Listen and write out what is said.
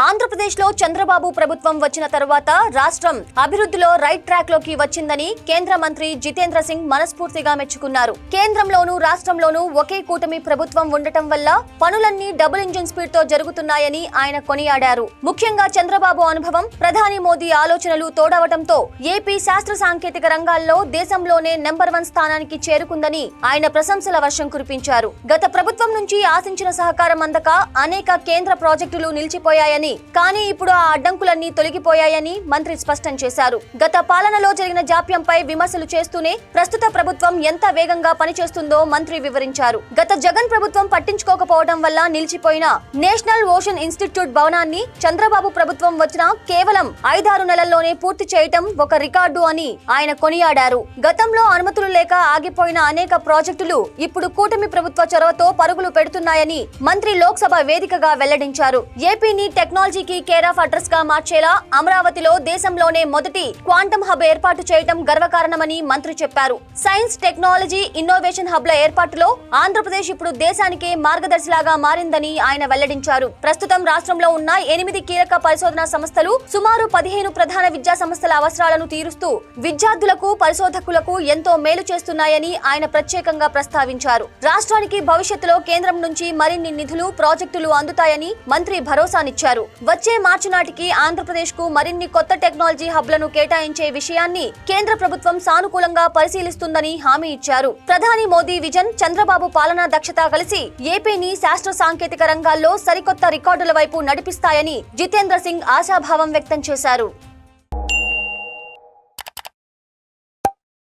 ఆంధ్రప్రదేశ్లో చంద్రబాబు ప్రభుత్వం వచ్చిన తరువాత రాష్ట్రం అభివృద్ధిలో రైట్ ట్రాక్ లోకి వచ్చిందని కేంద్ర మంత్రి జితేంద్ర సింగ్ మనస్ఫూర్తిగా మెచ్చుకున్నారు. కేంద్రంలోనూ రాష్ట్రంలోనూ ఒకే కూటమి ప్రభుత్వం ఉండటం వల్ల పనులన్నీ డబుల్ ఇంజిన్ స్పీడ్ తో జరుగుతున్నాయని ఆయన కొనియాడారు. ముఖ్యంగా చంద్రబాబు అనుభవం, ప్రధాని మోదీ ఆలోచనలు తోడవటంతో ఏపీ శాస్త్ర సాంకేతిక రంగాల్లో దేశంలోనే నెంబర్ 1 స్థానానికి చేరుకుందని ఆయన ప్రశంసల వర్షం కురిపించారు. గత ప్రభుత్వం నుంచి ఆశించిన సహకారం అందక అనేక కేంద్ర ప్రాజెక్టులు నిలిచిపోయాయని, కానీ ఇప్పుడు ఆ అడ్డంకులన్నీ తొలగిపోయాయని మంత్రి స్పష్టం చేశారు. గత పాలనలో జరిగిన జాప్యంపై విమర్శలు చేస్తూనే ప్రస్తుత ప్రభుత్వం ఎంత వేగంగా పనిచేస్తుందో మంత్రి వివరించారు. గత జగన్ ప్రభుత్వం పట్టించుకోకపోవడం వల్ల నిలిచిపోయిన నేషనల్ ఓషన్ ఇన్స్టిట్యూట్ భవనాన్ని చంద్రబాబు ప్రభుత్వం వచ్చిన కేవలం 5-6 నెలల్లోనే పూర్తి చేయటం ఒక రికార్డు అని ఆయన కొనియాడారు. గతంలో అనుమతులు లేక ఆగిపోయిన అనేక ప్రాజెక్టులు ఇప్పుడు కూటమి ప్రభుత్వ చొరవతో పరుగులు పెడుతున్నాయని మంత్రి లోక్సభ వేదికగా వెల్లడించారు. ఏపీని టెక్నాలజీకి కేర్ ఆఫ్ అడ్రస్ గా మార్చేలా అమరావతిలో దేశంలోనే మొదటి క్వాంటమ్ హబ్ ఏర్పాటు చేయడం గర్వకారణమని మంత్రి చెప్పారు. సైన్స్, టెక్నాలజీ, ఇన్నోవేషన్ హబ్ల ఏర్పాటులో ఆంధ్రప్రదేశ్ ఇప్పుడు దేశానికే మార్గదర్శిలాగా మారిందని ఆయన వెల్లడించారు. ప్రస్తుతం రాష్ట్రంలో ఉన్న 8 కీలక పరిశోధనా సంస్థలు సుమారు 15 ప్రధాన విద్యా సంస్థల అవసరాలను తీరుస్తూ విద్యార్థులకు, పరిశోధకులకు ఎంతో మేలు చేస్తున్నాయని ఆయన ప్రత్యేకంగా ప్రస్తావించారు. రాష్ట్రానికి భవిష్యత్తులో కేంద్రం నుంచి మరిన్ని నిధులు, ప్రాజెక్టులు అందుతాయని మంత్రి భరోసానిచ్చారు. వచ్చే మార్చి నాటికి ఆంధ్రప్రదేశ్ కు మరిన్ని కొత్త టెక్నాలజీ హబ్లను కేటాయించే విషయాన్ని కేంద్ర ప్రభుత్వం సానుకూలంగా పరిశీలిస్తుందని హామీ ఇచ్చారు. ప్రధాని మోదీ విజన్, చంద్రబాబు పాలనా దక్షత కలిసి ఏపీని శాస్త్ర సాంకేతిక రంగాల్లో సరికొత్త రికార్డుల వైపు నడిపిస్తాయని జితేంద్ర సింగ్ ఆశాభావం వ్యక్తం చేశారు.